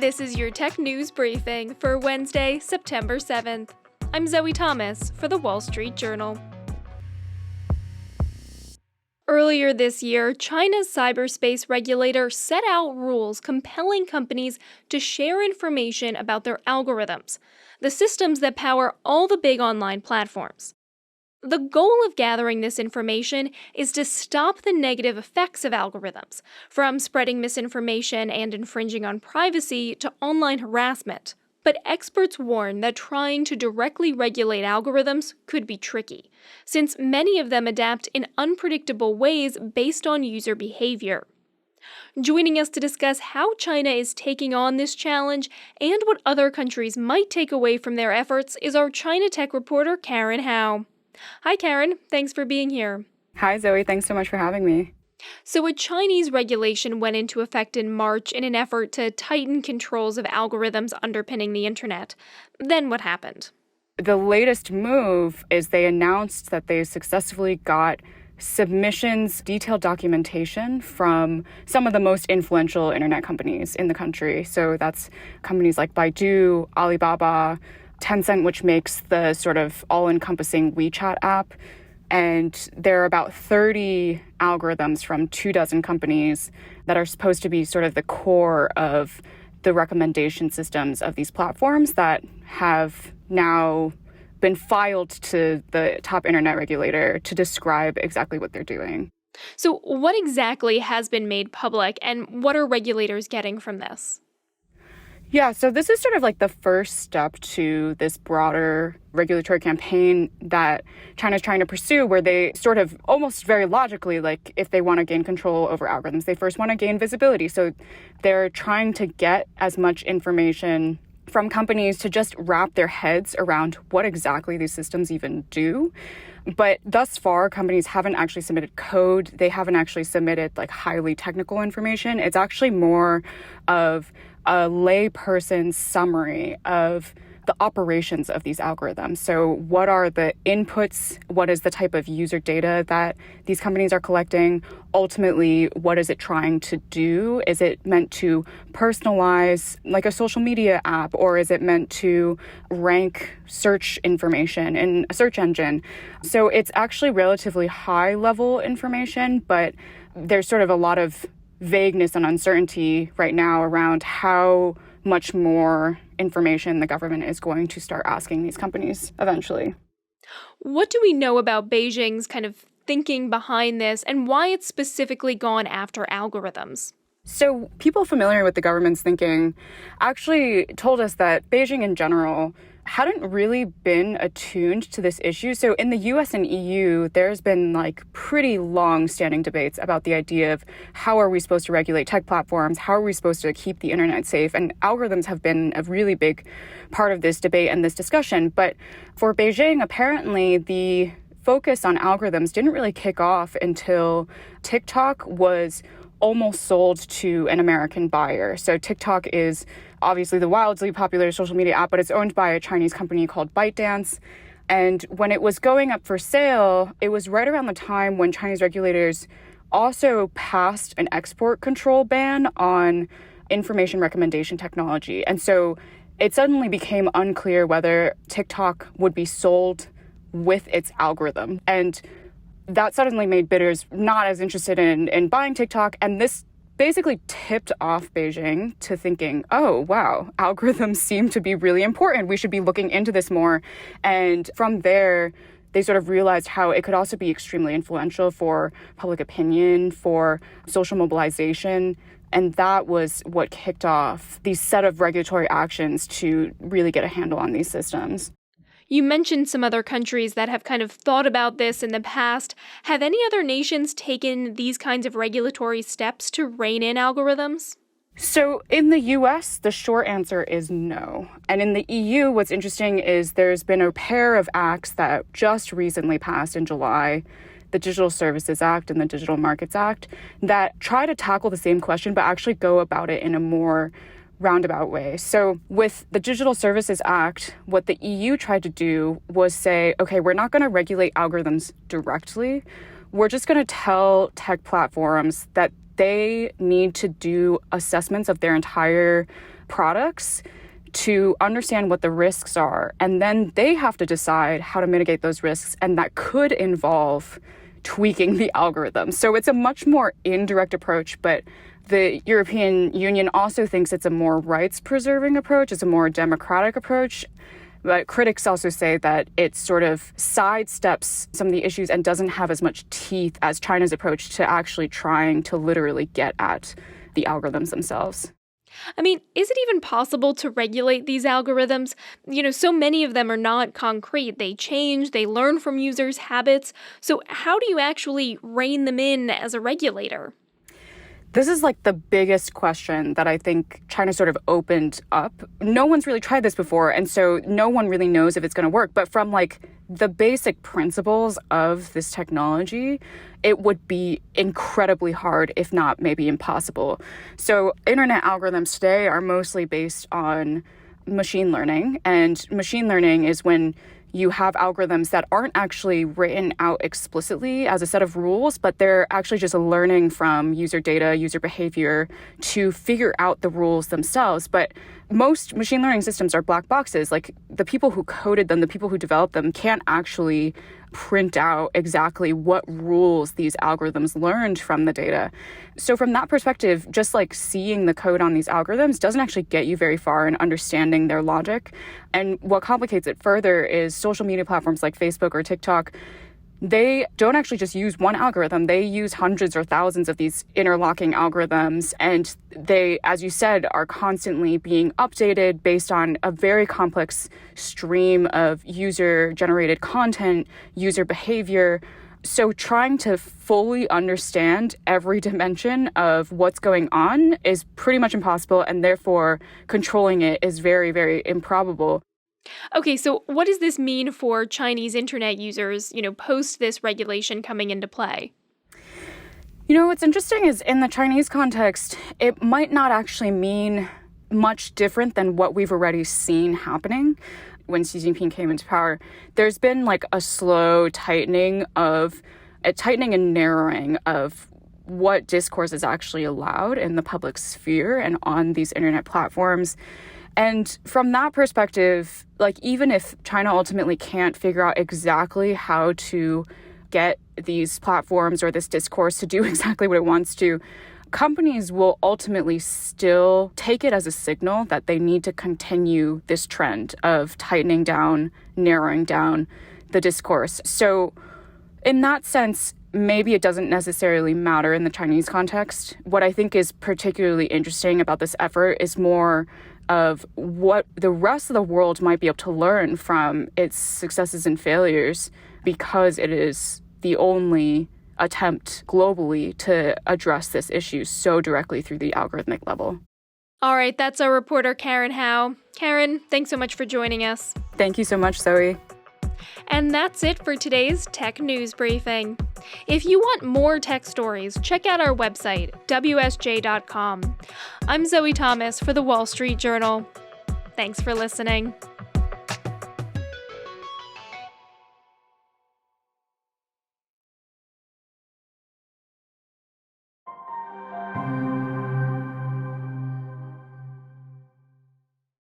This is your tech news briefing for Wednesday, September 7th. I'm Zoe Thomas for the Wall Street Journal. Earlier this year, China's cyberspace regulator set out rules compelling companies to share information about their algorithms, the systems that power all the big online platforms. The goal of gathering this information is to stop the negative effects of algorithms, from spreading misinformation and infringing on privacy to online harassment. But experts warn that trying to directly regulate algorithms could be tricky, since many of them adapt in unpredictable ways based on user behavior. Joining us to discuss how China is taking on this challenge and what other countries might take away from their efforts is our China tech reporter, Karen Hao. Hi, Karen. Thanks for being here. Hi, Zoe. Thanks so much for having me. So a Chinese regulation went into effect in March in an effort to tighten controls of algorithms underpinning the internet. Then what happened? The latest move is they announced that they successfully got submissions, detailed documentation from some of the most influential internet companies in the country. So that's companies like Baidu, Alibaba, Tencent, which makes the sort of all-encompassing WeChat app. And there are about 30 algorithms from 24 companies that are supposed to be sort of the core of the recommendation systems of these platforms that have now been filed to the top internet regulator to describe exactly what they're doing. So what exactly has been made public, and what are regulators getting from this? Yeah, so this is sort of like the first step to this broader regulatory campaign that China's trying to pursue, where they sort of almost very logically, like if they want to gain control over algorithms, they first want to gain visibility. So they're trying to get as much information from companies to just wrap their heads around what exactly these systems even do. But thus far, companies haven't actually submitted code. They haven't actually submitted like highly technical information. It's actually more of a layperson's summary of the operations of these algorithms. So what are the inputs? What is the type of user data that these companies are collecting? Ultimately, what is it trying to do? Is it meant to personalize like a social media app, or is it meant to rank search information in a search engine? So it's actually relatively high level information, but there's sort of a lot of vagueness and uncertainty right now around how much more information the government is going to start asking these companies eventually. What do we know about Beijing's kind of thinking behind this, and why it's specifically gone after algorithms? So people familiar with the government's thinking actually told us that Beijing in general hadn't really been attuned to this issue. So in the US and EU, there's been like pretty long-standing debates about the idea of how are we supposed to regulate tech platforms? How are we supposed to keep the internet safe? And algorithms have been a really big part of this debate and this discussion. But for Beijing, apparently the focus on algorithms didn't really kick off until TikTok was almost sold to an American buyer. So TikTok is obviously the wildly popular social media app, but it's owned by a Chinese company called ByteDance. And when it was going up for sale, it was right around the time when Chinese regulators also passed an export control ban on information recommendation technology. And so it suddenly became unclear whether TikTok would be sold with its algorithm. And that suddenly made bidders not as interested in buying TikTok. And this basically tipped off Beijing to thinking, oh, wow, algorithms seem to be really important. We should be looking into this more. And from there, they sort of realized how it could also be extremely influential for public opinion, for social mobilization. And that was what kicked off these set of regulatory actions to really get a handle on these systems. You mentioned some other countries that have kind of thought about this in the past. Have any other nations taken these kinds of regulatory steps to rein in algorithms? So in the US, the short answer is no. And in the EU, what's interesting is there's been a pair of acts that just recently passed in July, the Digital Services Act and the Digital Markets Act, that try to tackle the same question, but actually go about it in a more roundabout way. So with the Digital Services Act, what the EU tried to do was say, okay, we're not going to regulate algorithms directly. We're just going to tell tech platforms that they need to do assessments of their entire products to understand what the risks are. And then they have to decide how to mitigate those risks. And that could involve tweaking the algorithm. So it's a much more indirect approach, but the European Union also thinks it's a more rights-preserving approach. It's a more democratic approach. But critics also say that it sort of sidesteps some of the issues and doesn't have as much teeth as China's approach to actually trying to literally get at the algorithms themselves. I mean, is it even possible to regulate these algorithms? So many of them are not concrete. They change, they learn from users' habits. So how do you actually rein them in as a regulator? This is like the biggest question that I think China sort of opened up. No one's really tried this before, and so no one really knows if it's going to work. But from like the basic principles of this technology, it would be incredibly hard, if not maybe impossible. So internet algorithms today are mostly based on machine learning, and machine learning is when you have algorithms that aren't actually written out explicitly as a set of rules, but they're actually just learning from user data, user behavior to figure out the rules themselves. But most machine learning systems are black boxes. Like the people who coded them, the people who developed them can't actually print out exactly what rules these algorithms learned from the data. So from that perspective, just like seeing the code on these algorithms doesn't actually get you very far in understanding their logic. And what complicates it further is social media platforms like Facebook or TikTok. They don't actually just use one algorithm. They use hundreds or thousands of these interlocking algorithms. And they, as you said, are constantly being updated based on a very complex stream of user-generated content, user behavior. So trying to fully understand every dimension of what's going on is pretty much impossible. And therefore, controlling it is very, very improbable. Okay, so what does this mean for Chinese internet users, post this regulation coming into play? What's interesting is in the Chinese context, it might not actually mean much different than what we've already seen happening when Xi Jinping came into power. There's been like a slow tightening and narrowing of what discourse is actually allowed in the public sphere and on these internet platforms. And from that perspective, like even if China ultimately can't figure out exactly how to get these platforms or this discourse to do exactly what it wants to, companies will ultimately still take it as a signal that they need to continue this trend of tightening down, narrowing down the discourse. So in that sense, maybe it doesn't necessarily matter in the Chinese context. What I think is particularly interesting about this effort is more of what the rest of the world might be able to learn from its successes and failures, because it is the only attempt globally to address this issue so directly through the algorithmic level. All right, that's our reporter, Karen Hao. Karen, thanks so much for joining us. Thank you so much, Zoe. And that's it for today's Tech News Briefing. If you want more tech stories, check out our website, WSJ.com. I'm Zoe Thomas for The Wall Street Journal. Thanks for listening.